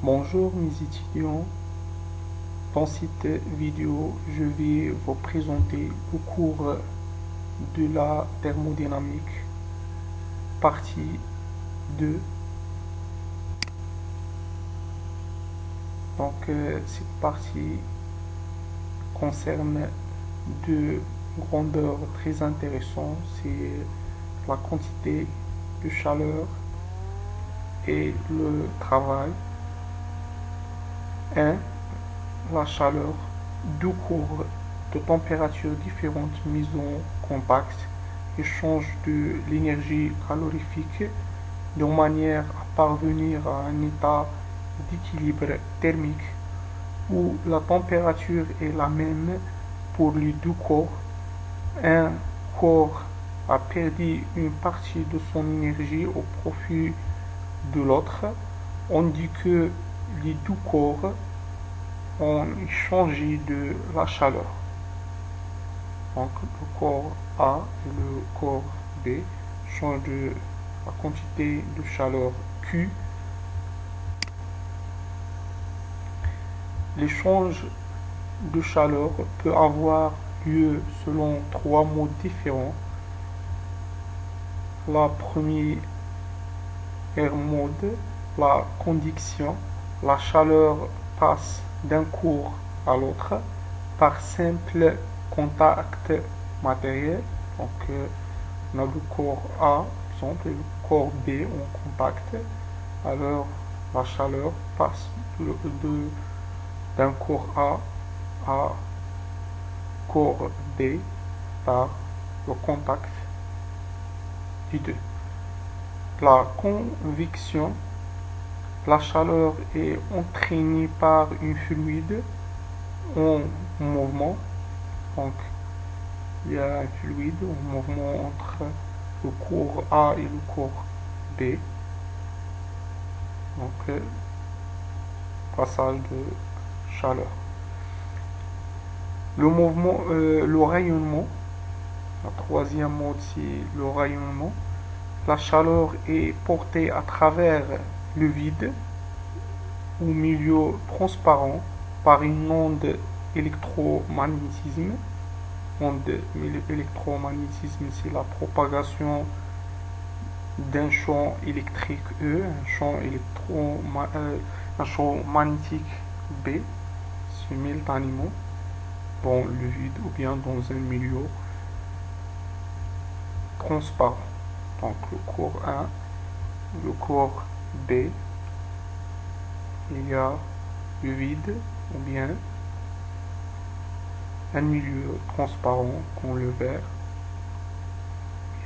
Bonjour mes étudiants, dans cette vidéo je vais vous présenter le cours de la thermodynamique partie 2. Cette partie concerne deux grandeurs très intéressantes, c'est la quantité de chaleur et le travail. 1. La chaleur, deux cours de températures différentes mises en contact échangent de l'énergie calorifique de manière à parvenir à un état d'équilibre thermique où la température est la même pour les deux corps. Un corps a perdu une partie de son énergie au profit de l'autre. On dit que les deux corps ont échangé de la chaleur. Donc le corps A et le corps B changent de la quantité de chaleur Q. L'échange de chaleur peut avoir lieu selon trois modes différents. La première mode, la conduction. La chaleur passe d'un corps à l'autre par simple contact matériel. On a le corps A, par exemple, et le corps B en contact. Alors, la chaleur passe d'un corps A à corps B par le contact des deux. La convection, la chaleur est entraînée par un fluide en mouvement. Donc, il y a un fluide en mouvement entre le corps A et le corps B. Donc, passage de chaleur. Le rayonnement, la troisième mode, c'est le rayonnement. La chaleur est portée à travers le vide ou milieu transparent par une onde électromagnétisme. L'électromagnétisme, c'est la propagation d'un champ électrique E, un champ magnétique B, simultanément dans le vide ou bien dans un milieu transparent. Donc le corps 1, le corps B, il y a le vide ou bien un milieu transparent comme le verre,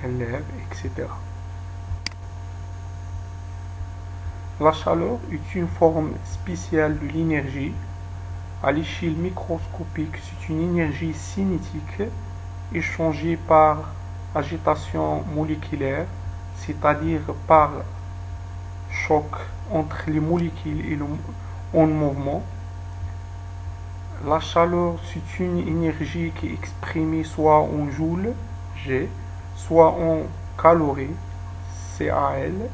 l'air, etc. La chaleur est une forme spéciale de l'énergie. À l'échelle microscopique, c'est une énergie cinétique échangée par agitation moléculaire, c'est-à-dire par choc entre les molécules en mouvement. La chaleur, c'est une énergie qui est exprimée soit en joules, G, soit en calories, CAL,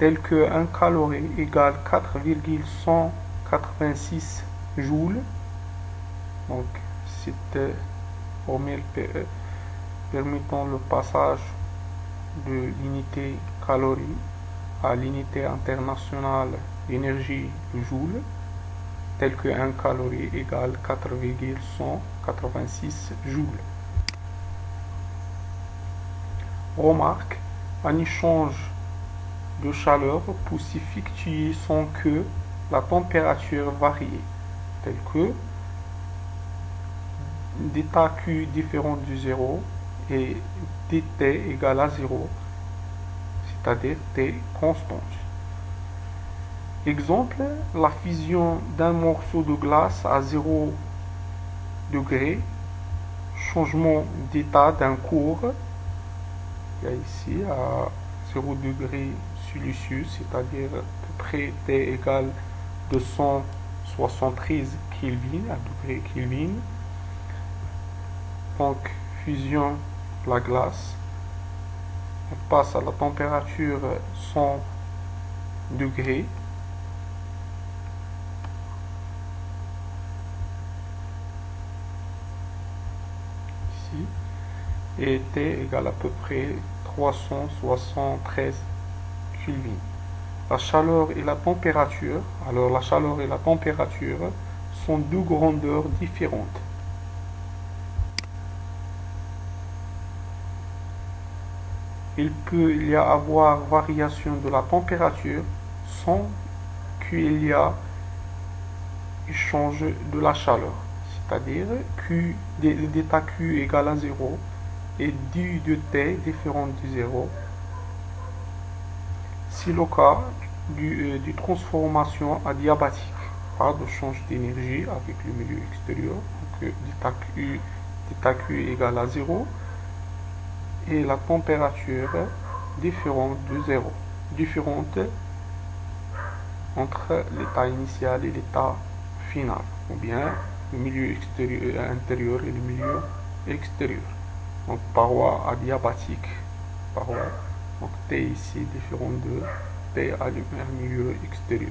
tel que 1 calorie égale 4,186 joules. Donc, cette formule permettant le passage de l'unité calorie à l'unité internationale d'énergie joule, tel que 1 calorie égale 4,186 joules. Remarque, un échange de chaleur peut s'effectuer sans que la température varie, tel que d'état Q différent de 0 et dt égale à 0, c'est-à-dire T constante. Exemple, la fusion d'un morceau de glace à 0 degré, changement d'état d'un corps, il y a ici à 0 degré Celsius, c'est-à-dire à peu près T égale 273 Kelvin, à degré Kelvin. Donc, fusion de la glace, on passe à la température 100 degrés. et T égale à peu près 373 Kelvin. La chaleur et la température, alors la chaleur et la température sont deux grandeurs différentes. Il peut y avoir variation de la température sans qu'il y ait échange de la chaleur. C'est-à-dire Q, d'état Q égale à 0 et du de T différent de 0. C'est le cas du transformation adiabatique, pas de change d'énergie avec le milieu extérieur. Donc d'état Q égale à 0 et la température différente de 0. Différente entre l'état initial et l'état final, ou bien le milieu intérieur et le milieu extérieur. Donc paroi adiabatique, paroi, donc T ici différent de T à un milieu extérieur.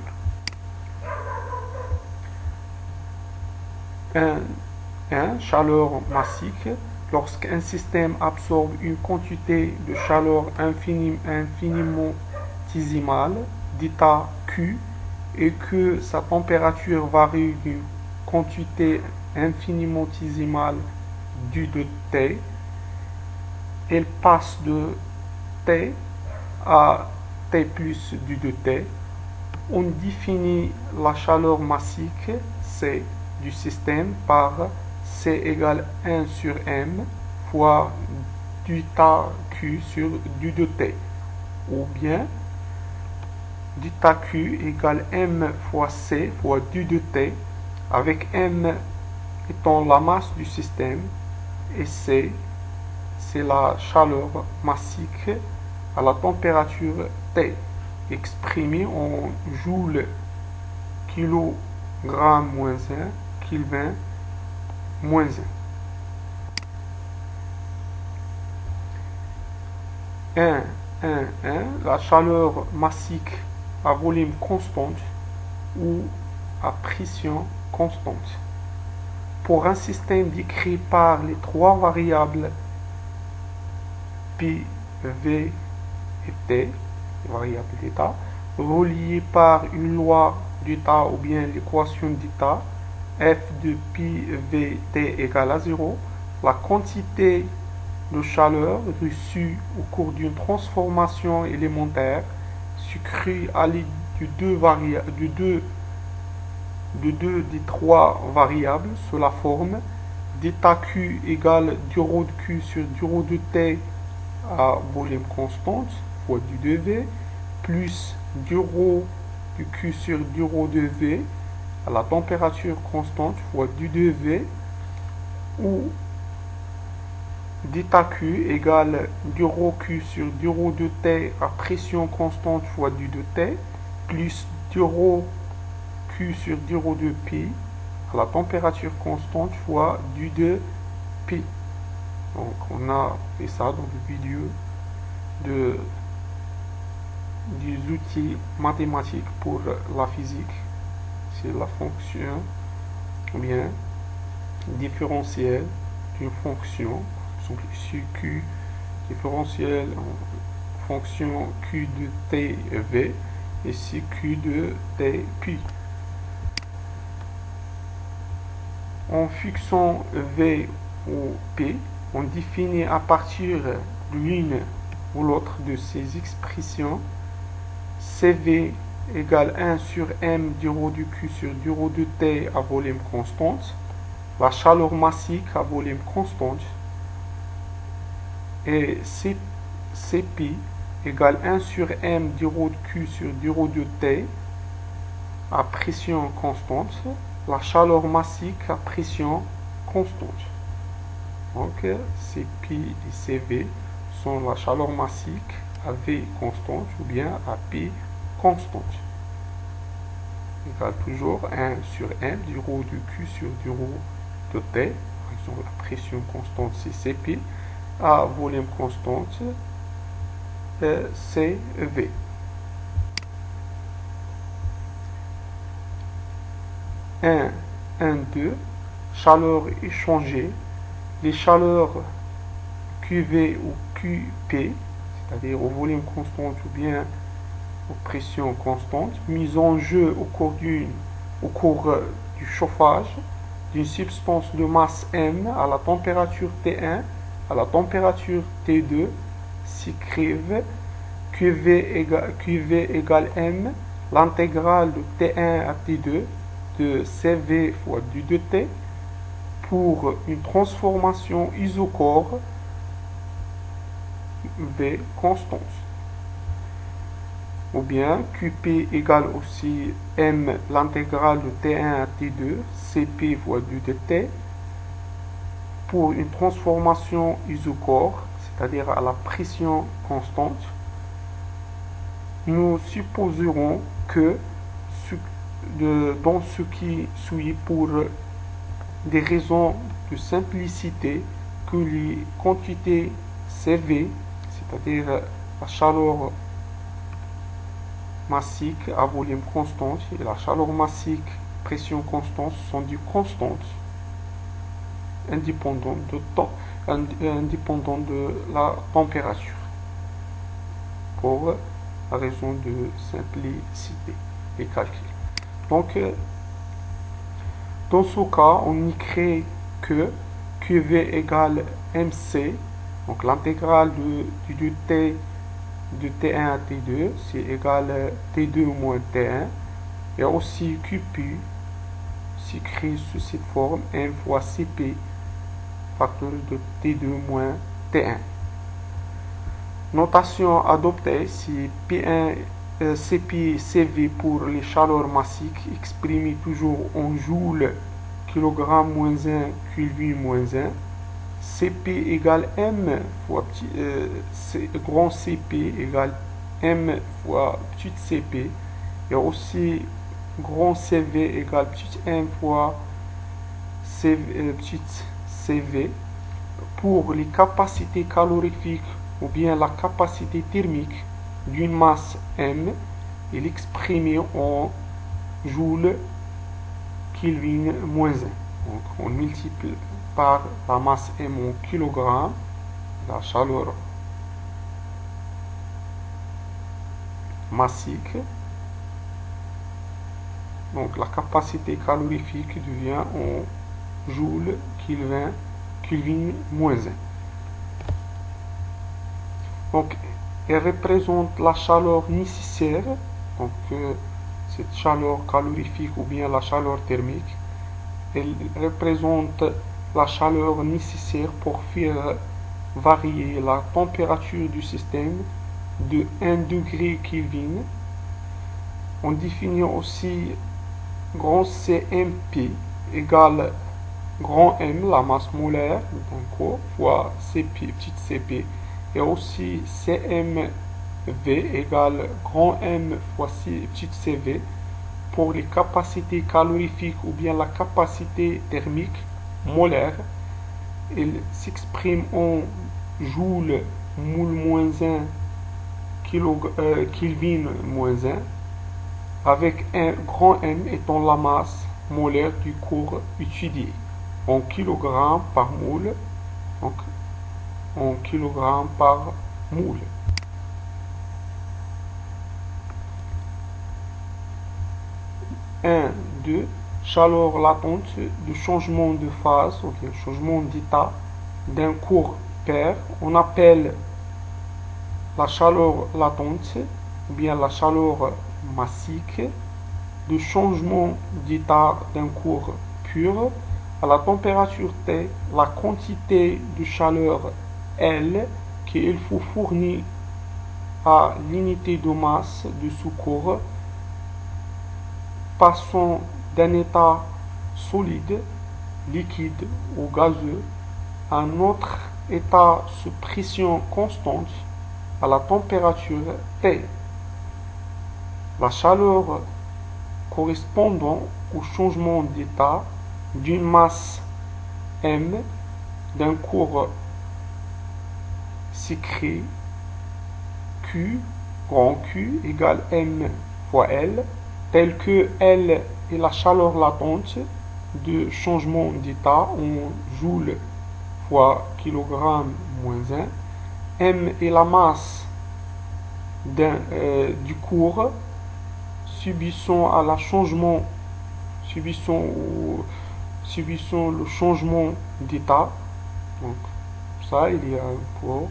Chaleur massique. Lorsqu'un système absorbe une quantité de chaleur infinitésimale d'état Q et que sa température varie d'une quantité infinitésimale du de T, elle passe de T à T plus du de T. On définit la chaleur massique C du système par C égale 1 sur M fois du tas Q sur du de T, ou bien du tas Q égale M fois C fois du de T, avec M étant la masse du système et C c'est la chaleur massique à la température T, exprimée en joules kilogramme moins 1, Kelvin moins 1. La chaleur massique à volume constant ou à pression constante. Pour un système décrit par les trois variables P, V et T, variables d'état, reliées par une loi d'état ou bien l'équation d'état, F de P, V, T égale à 0, la quantité de chaleur reçue au cours d'une transformation élémentaire s'écrit à l'aide de deux des trois variables sous la forme d'état Q égale du rho de Q sur du rho de T à volume constant fois du de V plus du rho de Q sur du rho de V à la température constante fois du de V, ou d'état Q égale du rho Q sur du rho de T à pression constante fois du de T plus du rho Q sur du rho de P à la température constante fois du de P. Donc on a fait ça dans le vidéo des outils mathématiques pour la physique. C'est la fonction ou bien différentielle d'une fonction. Par exemple ici Q différentielle en fonction Q de T V, ici Q de T P. En fixant V ou P, on définit à partir de l'une ou l'autre de ces expressions CV égale 1 sur M du rho de Q sur du rho de T à volume constant, la chaleur massique à volume constant, et CP égale 1 sur M du rho de Q sur du rho de T à pression constante, la chaleur massique à pression constante. Donc CP et CV sont la chaleur massique à V constante ou bien à P constante. Égale toujours 1 sur M du rho de Q sur du rho de T. Par exemple, la pression constante c'est CP, à volume constante CV. Un, 2, chaleur échangée. Les chaleurs QV ou QP, c'est-à-dire au volume constant ou bien aux pressions constantes, mise en jeu au cours du chauffage d'une substance de masse M à la température T1, à la température T2, s'écrivent QV égale M, l'intégrale de T1 à T2 de CV fois du 2T pour une transformation isochore V constante. Ou bien QP égale aussi M l'intégrale de T1 à T2 CP fois du dt pour une transformation isochore, c'est-à-dire à la pression constante. Nous supposerons que dans ce qui suit, pour des raisons de simplicité, que les quantités CV, c'est-à-dire la chaleur massique à volume constant et la chaleur massique pression constante, sont des constantes indépendantes de la température, pour la raison de simplicité des calculs. Donc, dans ce cas, on écrit que QV égale MC, donc l'intégrale du T de T1 à T2, c'est égal T2 moins T1, et aussi QP s'écrit sous cette forme M fois CP facteur de T2 moins T1. Notation adoptée, c'est P1, CP, CV pour les chaleurs massiques exprimées toujours en joules kilogramme moins 1 Kelvin moins 1. CP égale M fois grand CP égale M fois petit CP, et aussi grand CV égale petit M fois petit CV pour les capacités calorifiques ou bien la capacité thermique d'une masse M. Il est exprimé en joules Kelvin moins 1. Donc on multiplie par la masse M en kilogrammes, la chaleur massique. Donc la capacité calorifique devient en joules Kelvin moins 1. Donc elle représente la chaleur nécessaire, donc cette chaleur calorifique ou bien la chaleur thermique, elle représente la chaleur nécessaire pour faire varier la température du système de 1 degré Kelvin. On définit aussi grand CMP égale grand M, la masse molaire d'un corps, fois CP, petite CP, et aussi CMV égale grand M fois petite CV pour les capacités calorifiques ou bien la capacité thermique molaire. Il s'exprime en joules moule moins 1 Kelvin moins 1, avec un grand M étant la masse molaire du cours étudié, en kilogrammes par moule, donc en kilogrammes par moule. Un, 2. Chaleur latente de changement de phase, ou bien changement d'état d'un cours pair. On appelle la chaleur latente ou bien la chaleur massique de changement d'état d'un cours pur. À la température T, la quantité de chaleur L qu'il faut fournir à l'unité de masse de ce cours, passant d'un état solide, liquide ou gazeux à un autre état sous pression constante à la température T. La chaleur correspondant au changement d'état d'une masse M d'un cours s'écrit Q, grand Q, égale M fois L, tel que L est la chaleur latente de changement d'état en joules fois kilogramme moins 1. M est la masse du cours subissant le changement d'état. Donc ça, il y a un cours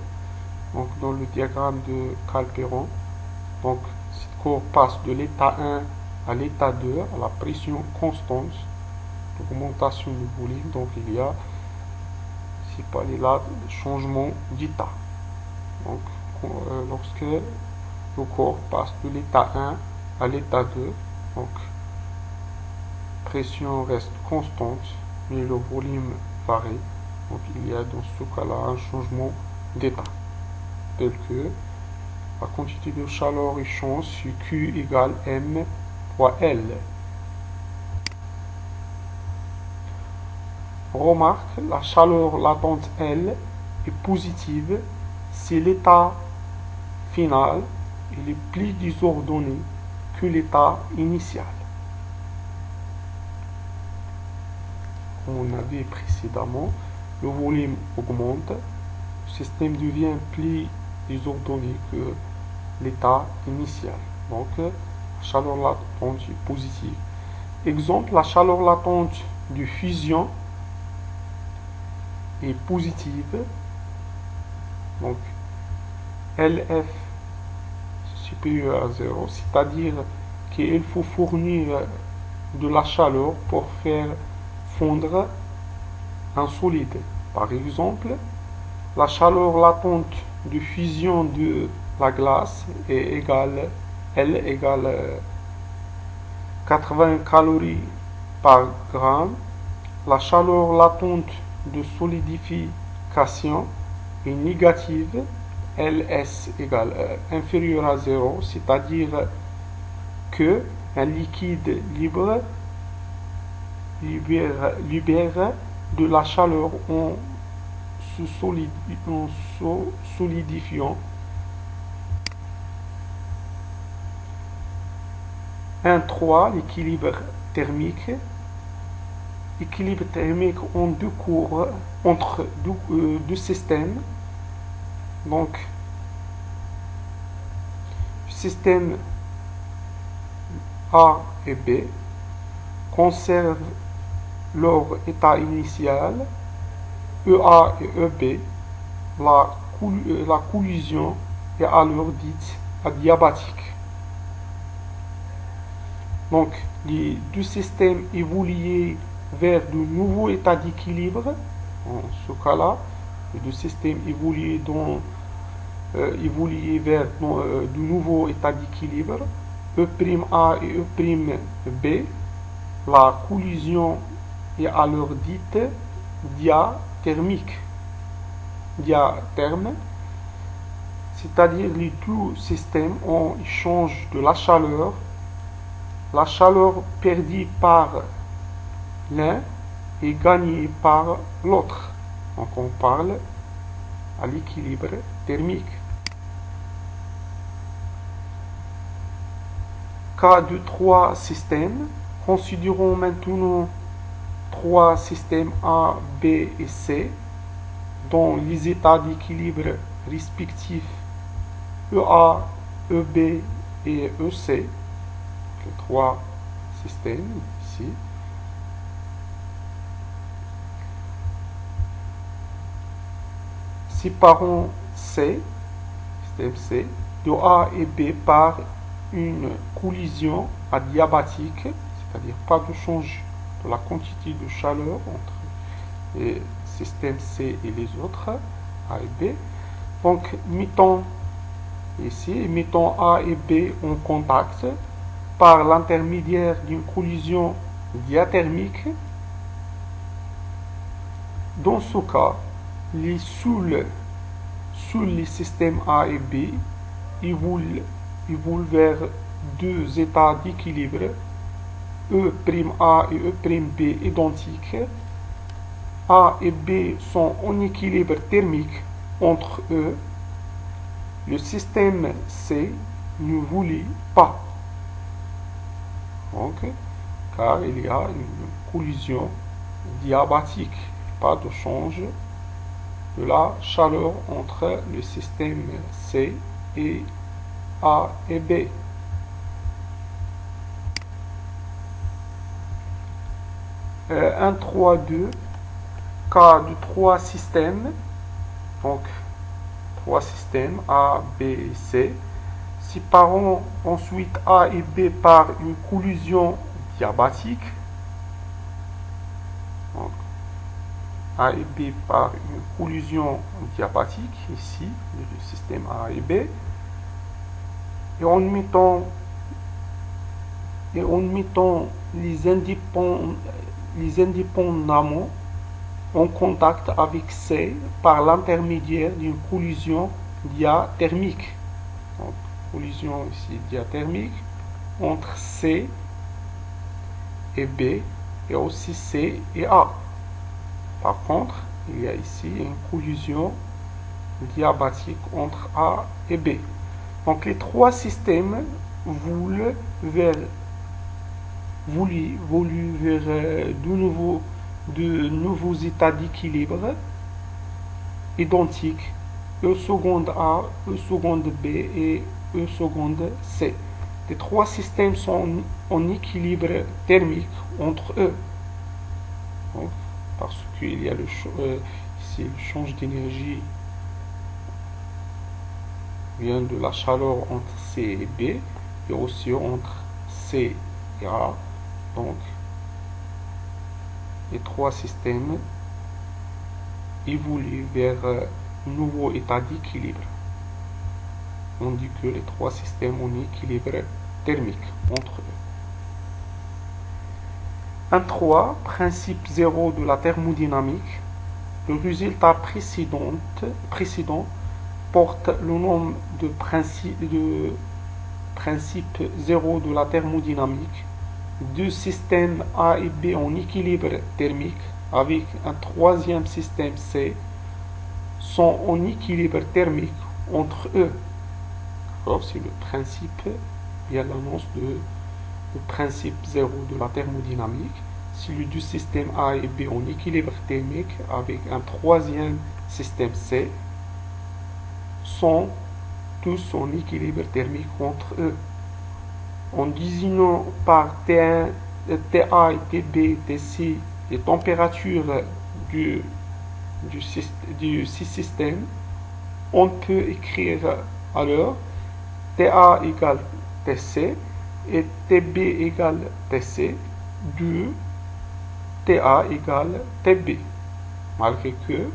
donc, dans le diagramme de Calperon. Donc cette courbe passe de l'état 1 à l'état 2 à la pression constante, l'augmentation du volume. Donc il y a ici par là changement d'état. Donc lorsque le corps passe de l'état 1 à l'état 2, donc pression reste constante, mais le volume varie. Donc il y a dans ce cas-là un changement d'état, tel que la quantité de chaleur change si Q égale M fois L. Remarque, la chaleur latente L est positive si l'état final est plus désordonné que l'état initial. Comme on a vu précédemment, le volume augmente, le système devient plus désordonné que l'état initial. Donc, la chaleur latente est positive. Exemple, la chaleur latente de fusion est positive. Donc, LF supérieur à 0, c'est-à-dire qu'il faut fournir de la chaleur pour faire fondre un solide. Par exemple, la chaleur latente de fusion de la glace est égale 80 calories par gramme. La chaleur latente de solidification est négative, LS égale inférieur à 0, c'est-à-dire que un liquide libre libère de la chaleur en se solidifiant. 1.3, l'équilibre thermique. Équilibre thermique entre deux systèmes. Donc, système A et B conservent leur état initial, EA et EB. La collision est alors dite adiabatique. Donc, les deux systèmes évoluent vers de nouveaux états d'équilibre. En ce cas-là, les deux systèmes évoluent vers de nouveaux états d'équilibre, E'A et E'B. La collision est alors dite diathermique. Diatherme, c'est-à-dire les deux systèmes ont échange de la chaleur perdue par l'un est gagnée par l'autre. Donc on parle à l'équilibre thermique. Cas de trois systèmes. Considérons maintenant trois systèmes A, B et C dont les états d'équilibre respectifs EA, EB et EC. Les trois systèmes ici. Séparons système C, de A et B par une collision adiabatique, c'est-à-dire pas de change de la quantité de chaleur entre les systèmes C et les autres, A et B. Donc, mettons A et B en contact par l'intermédiaire d'une collision diathermique. Dans ce cas, sous les systèmes A et B évoluent vers deux états d'équilibre, E'A et E'B identiques. A et B sont en équilibre thermique entre eux. Le système C ne voulait pas. Donc, car il y a une collision diabatique, pas de change de la chaleur entre le système C et A et B. Un 3-2, cas de trois systèmes, donc trois systèmes A, B et C, séparant ensuite A et B par une collision diabatique. Donc, A et B par une collision diabatique, ici, le système A et B, et en mettant les indépendamment en contact avec C par l'intermédiaire d'une collision diathermique. Donc, collision ici diathermique entre C et B et aussi C et A. Par contre, il y a ici une collision diabatique entre A et B. Donc les trois systèmes voulu vers de nouveaux états d'équilibre identiques, E seconde A, E seconde B et E seconde C. Les trois systèmes sont en équilibre thermique entre eux. Donc, parce qu'il y a ici le change d'énergie vient de la chaleur entre C et B et aussi entre C et A. Donc, les trois systèmes évoluent vers un nouveau état d'équilibre. On dit que les trois systèmes ont un équilibre thermique entre eux. 1.3, principe 0 de la thermodynamique. Le résultat précédent porte le nom de principe 0 de la thermodynamique. Deux systèmes A et B en équilibre thermique avec un troisième système C sont en équilibre thermique entre eux. C'est le principe, il y a l'annonce de le principe 0 de la thermodynamique. Si les deux systèmes A et B en équilibre thermique avec un troisième système C sont tous en équilibre thermique entre eux. En désignant par T1, TA et TB, TC les températures du système, on peut écrire alors TA égale TC et TB égale TC, 2 TA égale TB. Malgré que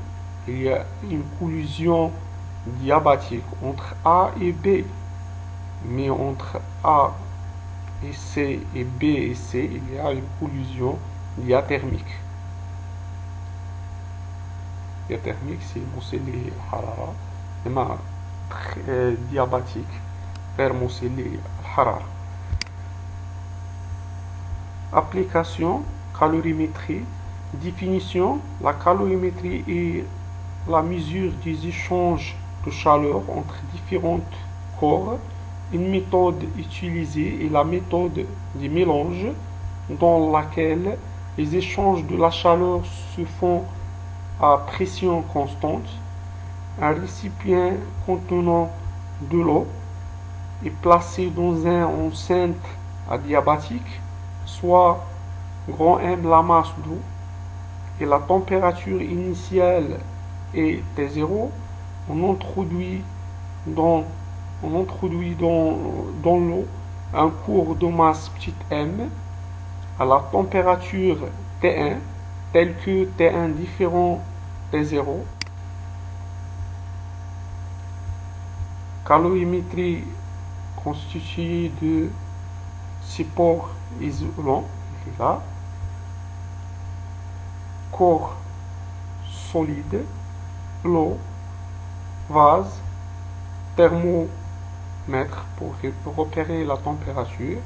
il y a une collision diabatique entre A et B, mais entre A et C et B et C, il y a une collision diathermique. Diathermique, c'est موصلي الحرارة، إما diabatique غير موصلي الحرارة. Application, calorimétrie. Définition, la calorimétrie est la mesure des échanges de chaleur entre différents corps. Une méthode utilisée est la méthode des mélanges, dans laquelle les échanges de la chaleur se font à pression constante. Un récipient contenant de l'eau est placé dans un enceinte adiabatique, soit grand M la masse d'eau, et la température initiale est T0. On introduit dans l'eau un cours de masse petite m à la température T1, tel que T1 différent T0. Calorimétrie constituée de supports isolants, là, corps solide, l'eau, vase, thermomètre pour repérer la température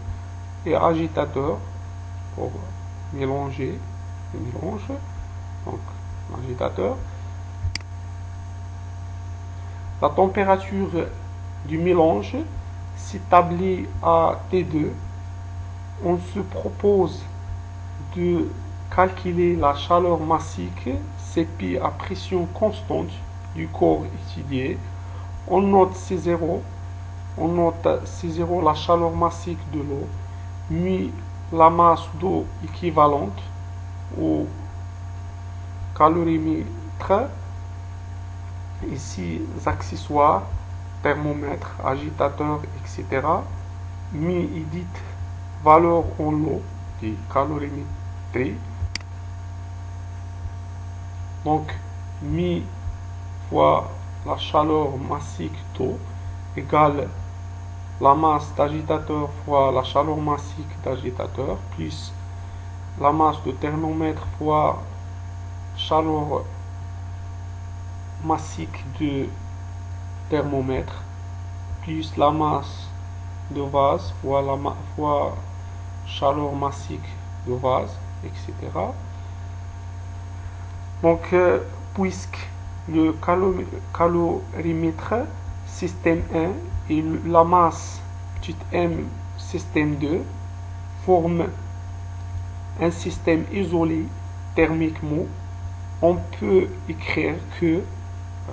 et agitateur pour mélanger le mélange. Donc l'agitateur. La température du mélange s'établit à T2. On se propose de calculer la chaleur massique Cp à pression constante du corps étudié. On note C0, la chaleur massique de l'eau, mu la masse d'eau équivalente au calorimètre, ici les accessoires, thermomètre, agitateur, etc. Mi est dite valeur en l'eau de calorimétrie. Donc, mi fois la chaleur massique d'eau égale la masse d'agitateur fois la chaleur massique d'agitateur plus la masse de thermomètre fois chaleur massique de thermomètre plus la masse de vase fois chaleur massique de vase, etc. Donc, puisque le calorimètre système 1 et la masse petite m système 2 forment un système isolé thermiquement, on peut écrire que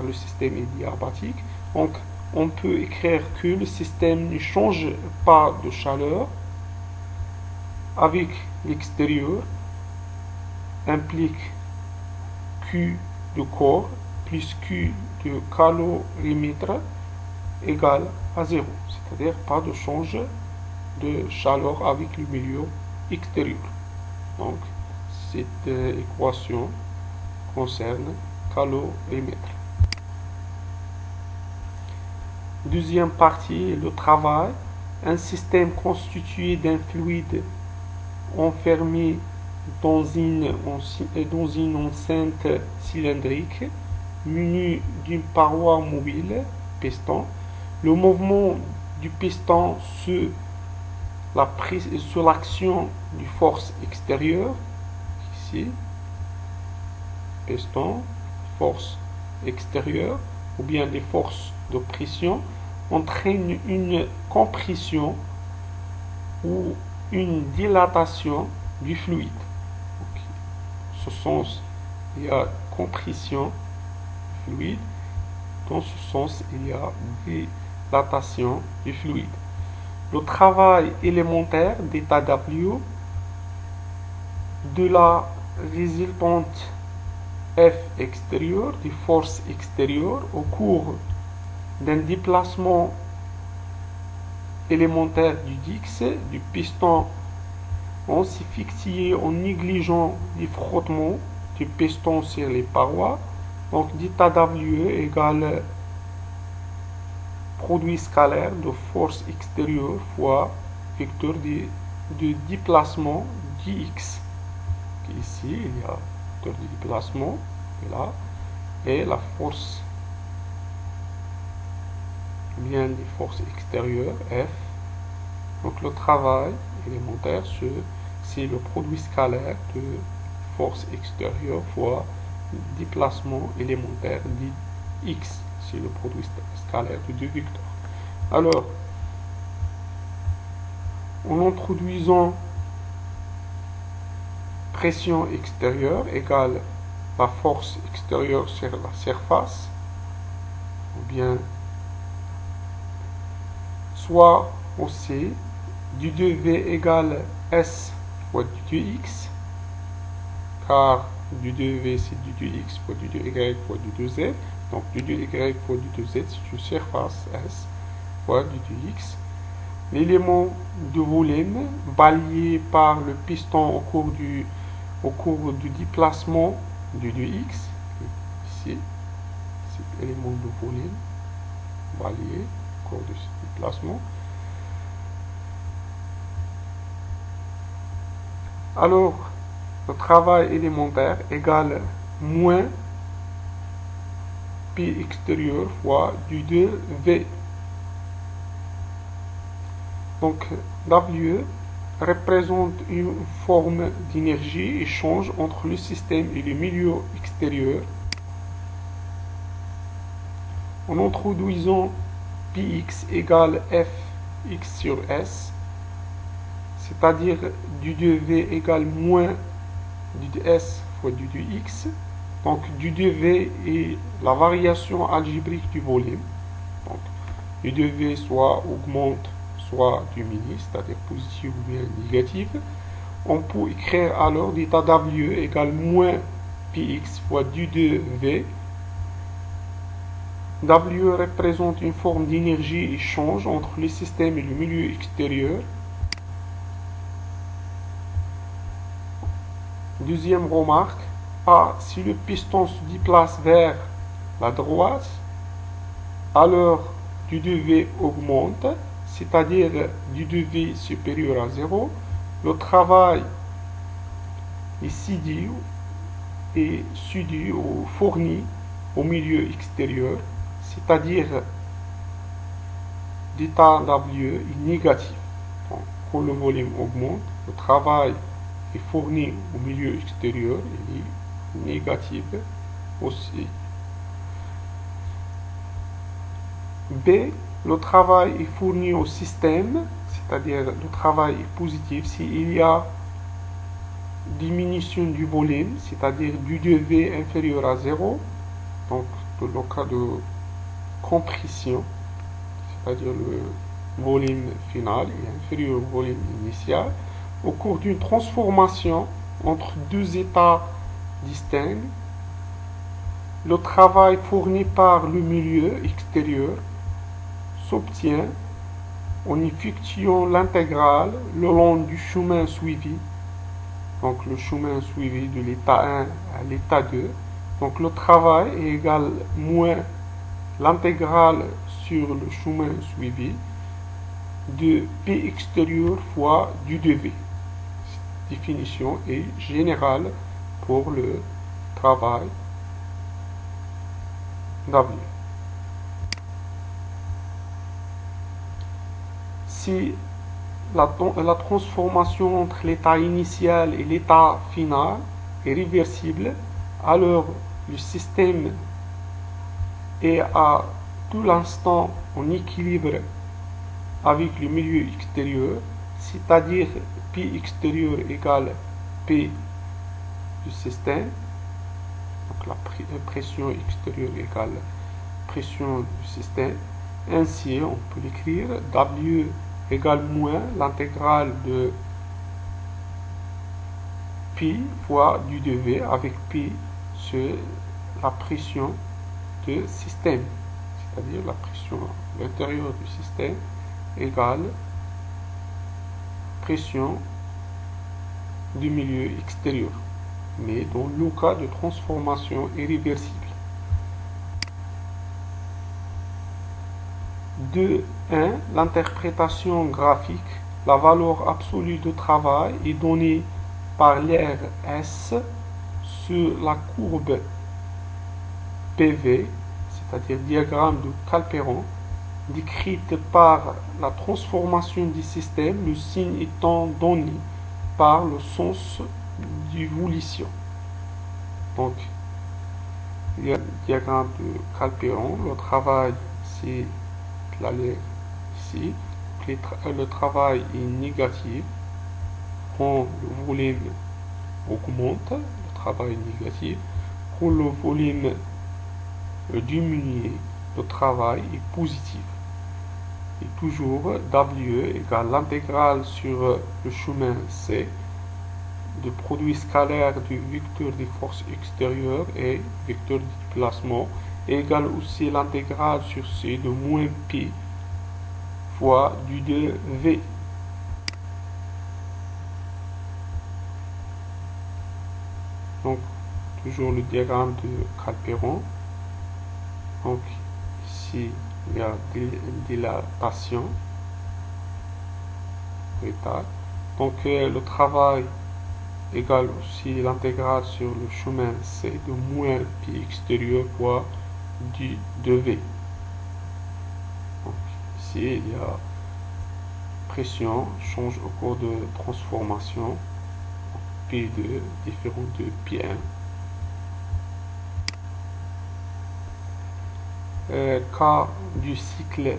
le système est diabatique, donc on peut écrire que le système ne change pas de chaleur avec l'extérieur, implique Q de corps plus Q de calorimètre égale à 0, c'est-à-dire pas de change de chaleur avec le milieu extérieur. Donc cette équation concerne calorimètre. Deuxième partie, le travail. Un système constitué d'un fluide enfermé dans une enceinte cylindrique munie d'une paroi mobile, piston. Le mouvement du piston sous l'action du force extérieure, ici, piston, force extérieure, ou bien des forces de pression, entraîne une compression ou une dilatation du fluide. Donc, dans ce sens, il y a compression du fluide. Dans ce sens, il y a dilatation du fluide. Le travail élémentaire d'état W de la résultante F extérieure, des forces extérieures, au cours d'un déplacement élémentaire du Dix, du piston, on s'est fixé en négligeant les frottements du piston sur les parois. Donc, d'état W égale produit scalaire de force extérieure fois vecteur de déplacement dx. Ici, il y a vecteur de déplacement, là, et la force, bien les forces extérieures, F. Donc le travail élémentaire, c'est le produit scalaire de force extérieure fois déplacement élémentaire dit x. C'est le produit scalaire de deux vecteurs. Alors, en introduisant pression extérieure égale la force extérieure sur la surface, ou bien soit on sait du 2V égale S fois du 2X, car du 2V c'est du 2X fois du 2Y fois du 2Z, donc du 2Y fois du 2Z c'est une surface S fois du 2X. L'élément de volume balayé par le piston au cours du déplacement du 2X, ici, c'est l'élément de volume balayé au cours du déplacement. Alors, le travail élémentaire égale moins P extérieur fois du 2V. Donc, W représente une forme d'énergie échange entre le système et le milieu extérieur. En introduisant Px égale Fx sur S, c'est-à-dire du 2V égale moins du ds fois du dx. Donc du dv est la variation algébrique du volume. Donc du dv soit augmente, soit diminue, c'est-à-dire positif ou bien négatif. On peut écrire alors l'état w égale moins px fois du 2v. W représente une forme d'énergie échange entre le système et le milieu extérieur. Deuxième remarque, A, si le piston se déplace vers la droite, alors du 2V augmente, c'est-à-dire du 2V supérieur à 0. Le travail est cédé ou fourni au milieu extérieur, c'est-à-dire l'état W est négatif. Donc, quand le volume augmente, le travail est fourni au milieu extérieur, il est négatif aussi. B, le travail est fourni au système, c'est-à-dire le travail est positif s'il y a diminution du volume, c'est-à-dire du 2V inférieur à 0, donc dans le cas de compression, c'est-à-dire le volume final est inférieur au volume initial, au cours d'une transformation entre deux états distincts, le travail fourni par le milieu extérieur s'obtient en effectuant l'intégrale le long du chemin suivi, donc le chemin suivi de l'état 1 à l'état 2. Donc le travail est égal moins l'intégrale sur le chemin suivi de P extérieur fois du 2V. Cette définition est générale pour le travail W. Si la transformation entre l'état initial et l'état final est réversible, alors le système est à tout l'instant en équilibre avec le milieu extérieur, c'est-à-dire P extérieur égale P du système, donc la pression extérieure égale pression du système. Ainsi, on peut l'écrire W égale moins l'intégrale de P fois du 2V avec P sur la pression de système, c'est-à-dire la pression à l'intérieur du système égale pression du milieu extérieur, mais dans le cas de transformation irréversible. 2.1. L'interprétation graphique. La valeur absolue de travail est donnée par l'aire S sur la courbe PV, c'est-à-dire diagramme de Calperon, décrite par la transformation du système, le signe étant donné par le sens d'évolution. Donc, il y a le diagramme de Calperon, le travail c'est la lettre ici, le travail est négatif, quand le volume augmente, le travail est négatif, quand le volume diminue, le travail est positif. Et toujours W égale l'intégrale sur le chemin C de produit scalaire du vecteur des forces extérieures et vecteur de déplacement égale aussi l'intégrale sur C de moins P fois du 2V. Donc, toujours le diagramme de Calperon. Donc, ici, il y a des dilatations. Donc, le travail égale aussi l'intégrale sur le chemin C de moins P extérieur fois du 2V. Donc, ici, il y a pression, change au cours de transformation, P2 différent de P1. Cas du cycle.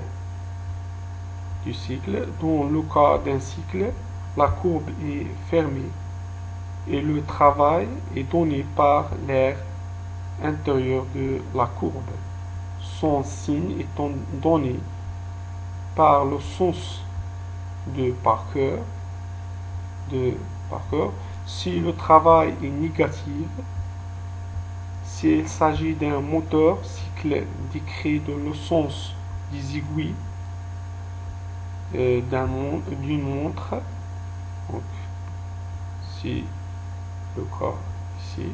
Dans le cas d'un cycle, la courbe est fermée et le travail est donné par l'aire intérieure de la courbe. Son signe étant donné par le sens de Parker. Si le travail est négatif, s'il s'agit d'un moteur cycle décrit dans le sens des aiguilles d'une montre, donc c'est le cas ici,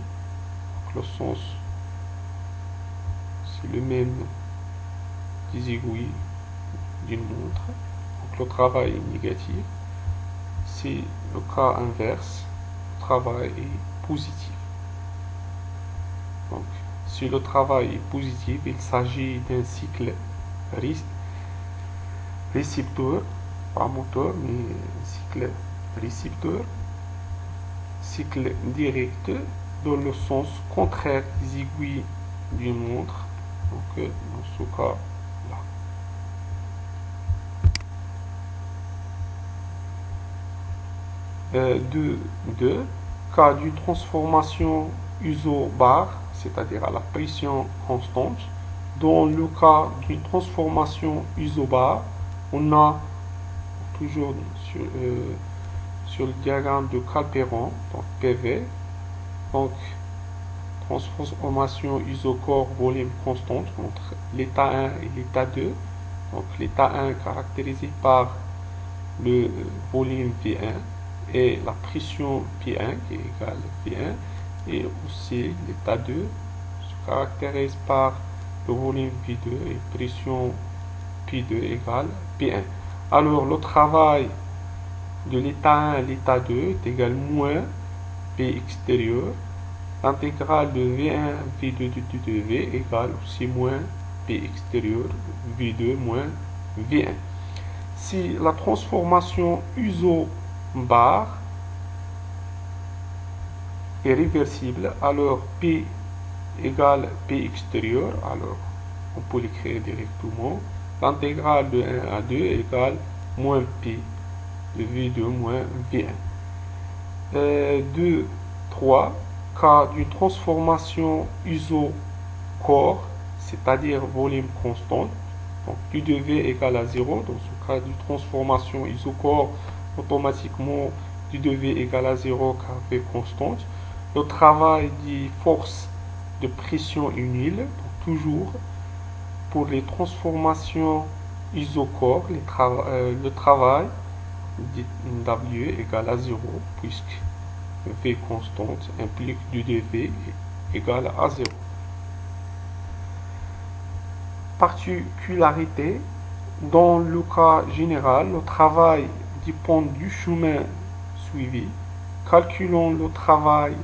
le sens c'est le même des aiguilles d'une montre, donc le travail est négatif. C'est le cas inverse, le travail est positif. Donc, si le travail est positif, il s'agit d'un cycle récepteur, pas moteur, mais cycle récepteur, cycle direct dans le sens contraire des aiguilles d'une montre, donc dans ce cas là. 2. Cas d'une transformation isobar, c'est-à-dire à la pression constante. Dans le cas d'une transformation isobar, on a toujours sur le diagramme de Calperon, donc PV, donc transformation isocore volume constante entre l'état 1 et l'état 2. Donc l'état 1 caractérisé par le volume V1 et la pression P1 qui est égale P1, et aussi l'état 2 se caractérise par le volume P2 et pression P2 égale P1. Alors le travail de l'état 1 à l'état 2 est égal moins P extérieur. L'intégrale de V1 V2 de V égale aussi moins P extérieur V2 moins V1. Si la transformation isobar est réversible, alors P égale P extérieur, alors on peut l'écrire directement. L'intégrale de 1 à 2 égale moins P de V2 moins V1. 2, 3, cas d'une transformation isocore, c'est-à-dire volume constant, donc U de V égale à 0. Dans ce cas d'une transformation isocore, automatiquement U de V égale à 0 car V constante. Le travail des forces de pression est nul, donc toujours pour les transformations isocore, le travail W égale à 0 puisque V constante implique U de V égale à 0. Particularité, dans le cas général, le travail dépend du chemin suivi. Calculons le travail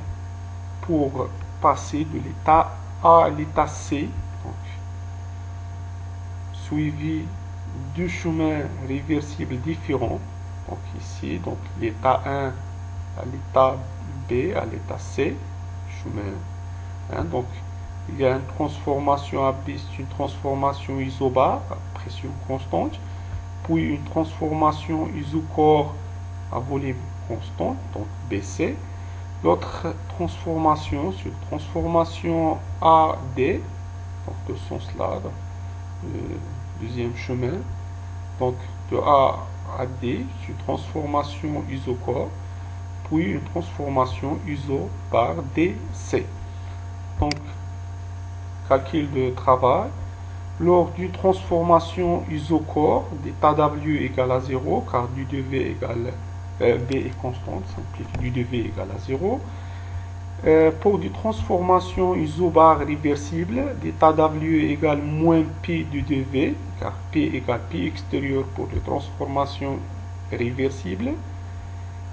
pour passer de l'état A à l'état C, donc, suivi deux chemins réversibles différents. Donc ici, donc l'état 1 à l'état B à l'état C, chemin 1. Donc il y a une transformation AB, c'est une transformation isobar à pression constante, puis une transformation isocore à volume constant, donc BC. L'autre transformation, c'est une transformation AD, donc de ce sens-là, le deuxième chemin. Donc de A à D, c'est une transformation isocore, puis une transformation isobar DC. Donc, calcul de travail. Lors d'une transformation isocore, d'état W égale à 0, car du de V égale V est constante, simplifie du de V égale à 0. Pour des transformations isobar réversibles, d'état W égale moins P du de V, car P égale P extérieur pour les transformations réversibles.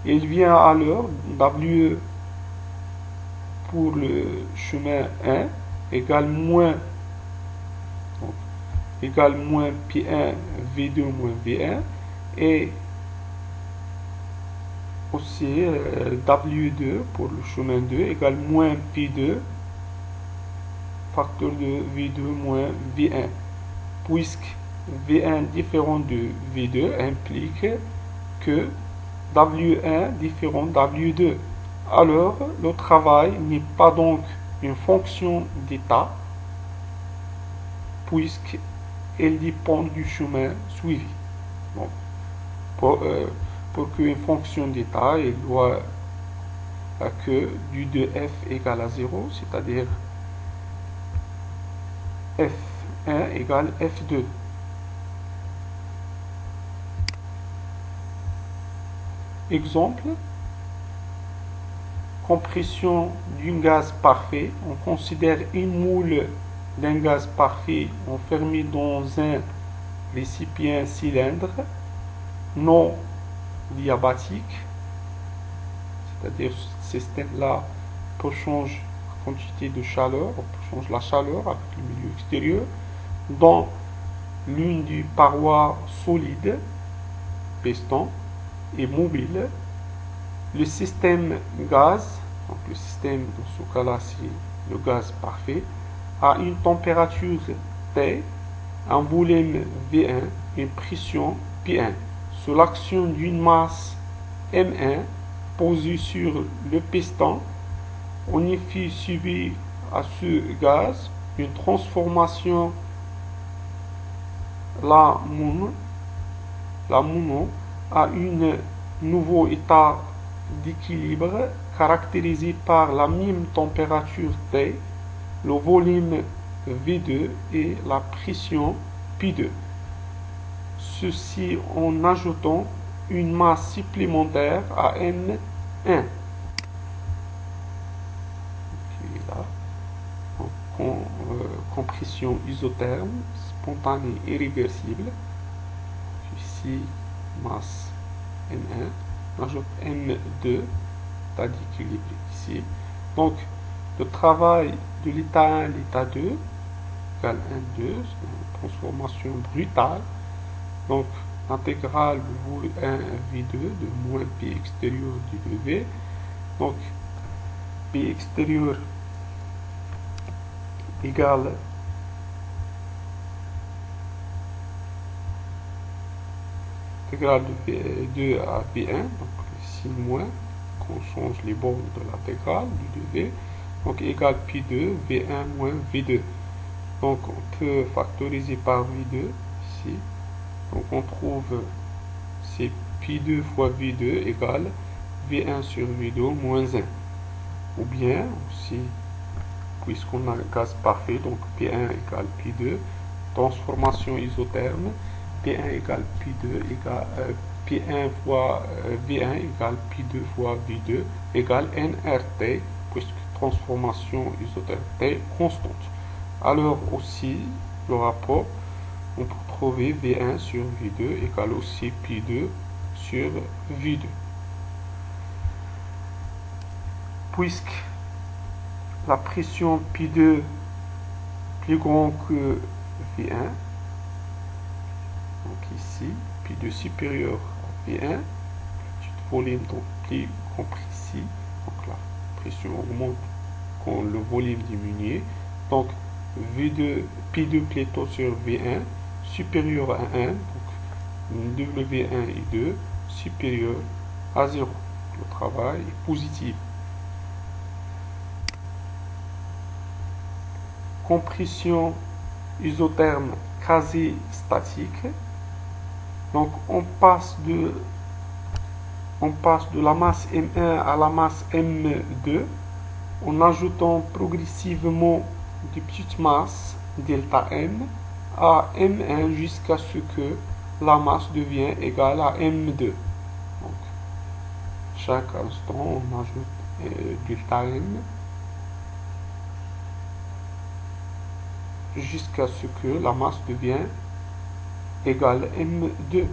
Il vient alors W pour le chemin 1 égale moins P1 V2 moins V1 et aussi W2 pour le chemin 2 égale moins P2 facteur de V2 moins V1, puisque V1 différent de V2 implique que W1 différent de W2. alors le travail n'est pas donc une fonction d'état, puisqu'elle dépend du chemin suivi. Donc, pour qu'une fonction d'état, elle doit que du 2f égale à 0, c'est-à-dire f1 égale f2. Exemple, compression d'un gaz parfait. On considère une moule d'un gaz parfait enfermé dans un récipient cylindre non diabatique, c'est-à-dire ce système-là peut changer la quantité de chaleur, on peut changer la chaleur avec le milieu extérieur dans l'une des parois solides, piston, et mobile. Le système gaz, donc le système dans ce cas-là c'est le gaz parfait, a une température T, un volume V1, une pression P1. Sous l'action d'une masse M1 posée sur le piston, on y fait subir à ce gaz une transformation la mono a un nouveau état d'équilibre caractérisé par la même température T, le volume V2 et la pression P2. Ceci en ajoutant une masse supplémentaire à M1. Compression isotherme, spontanée et réversible. Ici, masse M1, on ajoute M2, état d'équilibre ici. Donc, le travail de l'état 1 à l'état 2 égale 1, 2, c'est une transformation brutale. Donc, l'intégrale de V1 V2 de moins P extérieur du V. Donc, P extérieur égale intégrale de V2 à V1, donc ici moins, qu'on change les bornes de l'intégrale du 2V, donc égale P2, V1 moins V2. Donc on peut factoriser par V2 ici, donc on trouve c'est P2 fois V2 égale V1 sur V2 moins 1. Ou bien aussi, puisqu'on a un gaz parfait, donc P1 égale P2, transformation isotherme, P1 égale P2 égale P1 fois V1 égale P2 fois V2 égale nRT, puisque transformation isotherme T constante. Alors aussi, le rapport, on peut trouver V1 sur V2 égale aussi P2 sur V2. Puisque la pression P2 plus grande que V1, donc ici, P2 supérieur à V1, petit volume donc plus compressé, donc la pression augmente quand le volume diminue, donc V2, P2 plutôt sur V1 supérieur à 1, donc W1 et 2 supérieur à 0. Le travail est positif. Compression isotherme quasi-statique. Donc on passe de la masse M1 à la masse M2 en ajoutant progressivement des petites masses delta M à M1 jusqu'à ce que la masse devienne égale à M2. Donc, chaque instant on ajoute delta M jusqu'à ce que la masse devienne égale M2.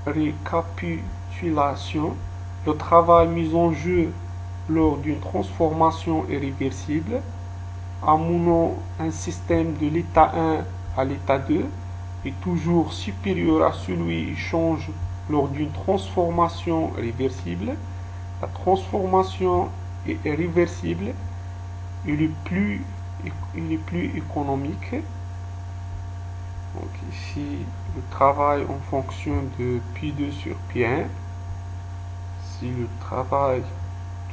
Récapitulation. Le travail mis en jeu lors d'une transformation irréversible, amenant un système de l'état 1 à l'état 2 est toujours supérieur à celui qui change lors d'une transformation réversible. La transformation est réversible, il est plus économique. Donc ici, le travail en fonction de pi2 sur pi1, si le travail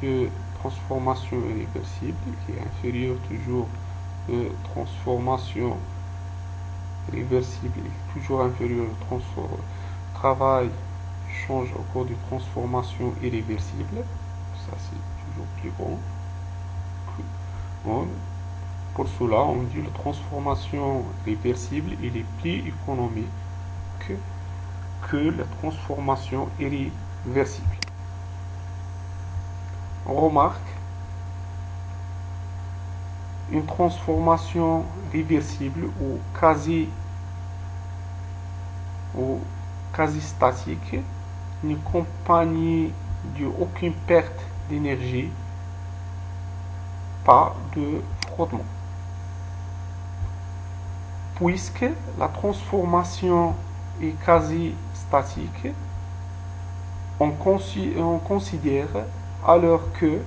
de transformation irréversible qui est inférieur toujours de transformation réversible est toujours inférieur au travail change au cours de transformation irréversible, ça c'est toujours plus grand. Bon, pour cela, on dit la transformation réversible il est plus économique que la transformation irréversible. On remarque une transformation réversible ou quasi statique n'accompagne d'aucune perte d'énergie, pas de frottement. Puisque la transformation est quasi statique, on considère alors que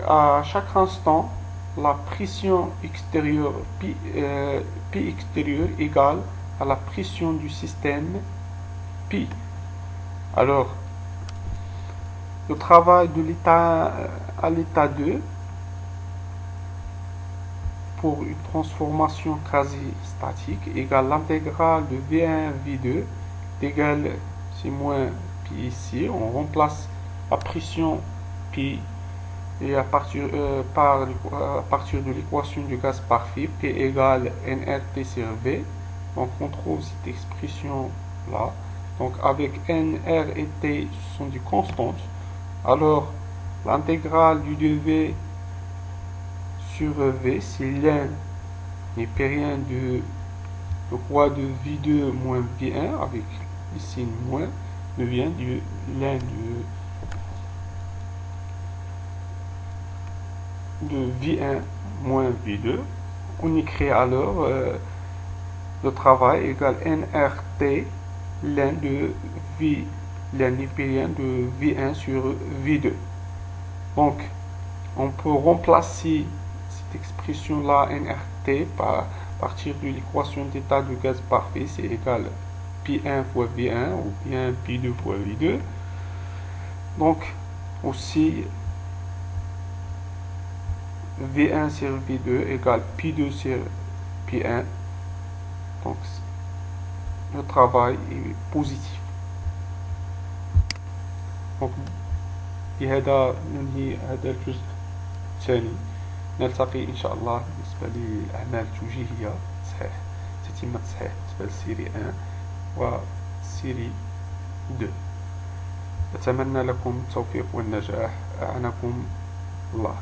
à chaque instant la pression extérieure P extérieur égale à la pression du système P. Alors, le travail de l'état à l'état 2 pour une transformation quasi statique égale l'intégrale de V1 V2 égale, c'est moins P ici, on remplace la pression P et à partir de l'équation du gaz parfait, P égale nRT sur V, donc on trouve cette expression là. Donc avec nR et T ce sont des constantes, alors l'intégrale du 2V sur V, si l'un n'est pas rien de le poids de V2 moins V1 avec le signe moins devient de l'un de V1 moins V2. On écrit alors le travail égale nRT l'un de V, l'un n'est pas rien de V1 sur V2. Donc on peut remplacer cette expression-là nRT par partir de l'équation d'état de gaz parfait, c'est égal P1 fois V1 ou bien P2 fois V2. Donc aussi V1 sur V2 égale P2 sur P1. Donc le travail est positif. Donc بهذا ننهي هذا الجزء الثاني. نلتقي إن شاء الله بالنسبة للأعمال التوجيهية صحيح تتمة صحيح بالنسبة للسيري 1 وسيري 2. أتمنى لكم التوفيق والنجاح. أعنكم الله.